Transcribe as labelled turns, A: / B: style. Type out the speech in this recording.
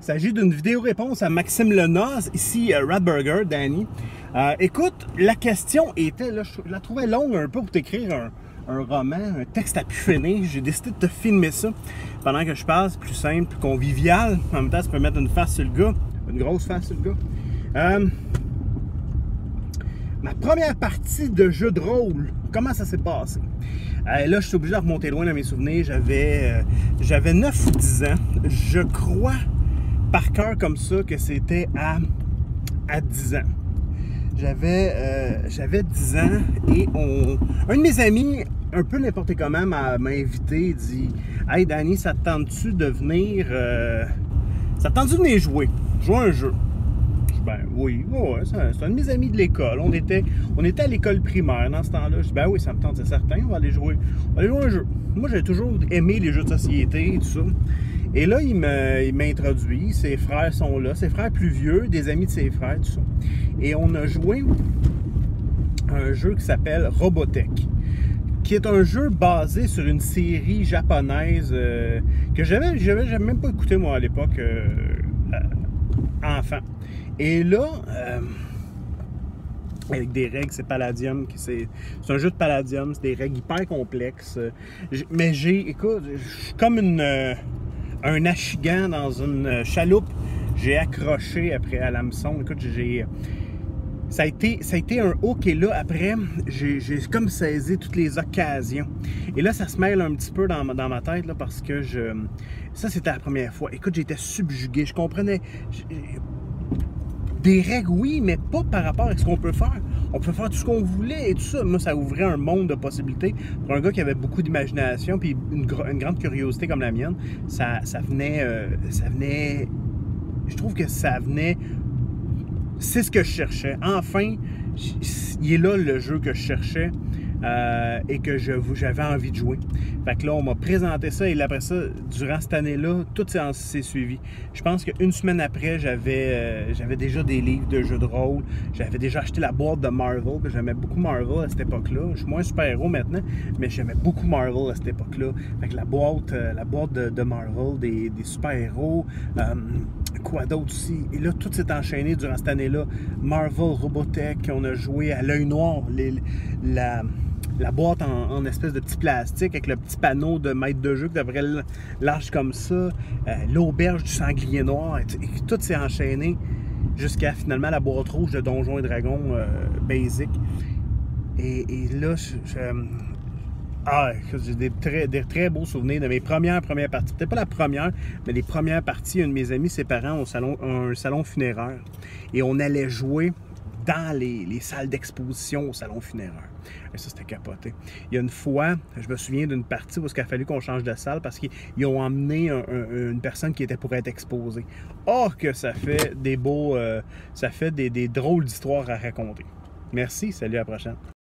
A: Il s'agit d'une vidéo-réponse à Maxime Lenoz, ici Ratburger, Danny. Écoute, la question était, là, je la trouvais longue un peu pour t'écrire un roman, un texte à pu finir. J'ai décidé de te filmer ça pendant que je passe, plus simple, plus convivial. En même temps, ça peut mettre une face sur le gars, une grosse face sur le gars. Ma première partie de jeu de rôle, comment ça s'est passé? Là, je suis obligé de remonter loin dans mes souvenirs. J'avais 9 ou 10 ans. Je crois par cœur comme ça que c'était à 10 ans. J'avais 10 ans et un de mes amis, un peu n'importe comment, m'a invité. Il dit « Hey Danny, ça te tente-tu de venir jouer un jeu? » Ben oui, ouais, c'est un de mes amis de l'école. On était à l'école primaire dans ce temps-là. Je dis ben oui, ça me tente, c'est certain, on va aller jouer un jeu. Moi, j'ai toujours aimé les jeux de société et tout ça. Et là, il m'introduit, ses frères sont là, ses frères plus vieux, des amis de ses frères, tout ça. Et on a joué un jeu qui s'appelle Robotech, qui est un jeu basé sur une série japonaise que j'avais même pas écouté moi à l'époque, enfant. Et là, avec des règles, c'est Palladium, c'est un jeu de Palladium, c'est des règles hyper complexes. Mais écoute, je suis comme un achigan dans une chaloupe. J'ai accroché après à l'hameçon. Écoute, ça a été un hook et là, après, j'ai comme saisi toutes les occasions. Et là, ça se mêle un petit peu dans ma tête là, parce que ça, c'était la première fois. Écoute, j'étais subjugué. Je comprenais... Des règles, oui, mais pas par rapport à ce qu'on peut faire. On peut faire tout ce qu'on voulait et tout ça. Moi, ça ouvrait un monde de possibilités. Pour un gars qui avait beaucoup d'imagination puis une grande curiosité comme la mienne, ça venait... Je trouve que ça venait... C'est ce que je cherchais. Enfin, il est là le jeu que je cherchais et que j'avais envie de jouer. Fait que là, on m'a présenté ça et après ça, durant cette année-là, tout s'est suivi. Je pense qu'une semaine après, j'avais déjà des livres de jeux de rôle. J'avais déjà acheté la boîte de Marvel. J'aimais beaucoup Marvel à cette époque-là. Je suis moins super-héros maintenant, mais j'aimais beaucoup Marvel à cette époque-là. Fait que la boîte de Marvel, des super-héros, quoi d'autre aussi. Et là, tout s'est enchaîné durant cette année-là. Marvel, Robotech, on a joué à l'œil noir, la boîte en espèce de petit plastique avec le petit panneau de maître de jeu qui devrait large comme ça, l'auberge du sanglier noir, et tout s'est enchaîné jusqu'à finalement la boîte rouge de Donjons et Dragons basic. Et là, j'ai des très beaux souvenirs de mes premières parties. Peut-être pas la première, mais les premières parties. Un de mes amis, ses parents ont un salon funéraire. Et on allait jouer dans les salles d'exposition au salon funéraire. Et ça, c'était capoté. Il y a une fois, je me souviens d'une partie où il a fallu qu'on change de salle parce qu'ils ont emmené une personne qui était pour être exposée. Oh, que ça fait des drôles d'histoires à raconter. Merci, salut, à la prochaine.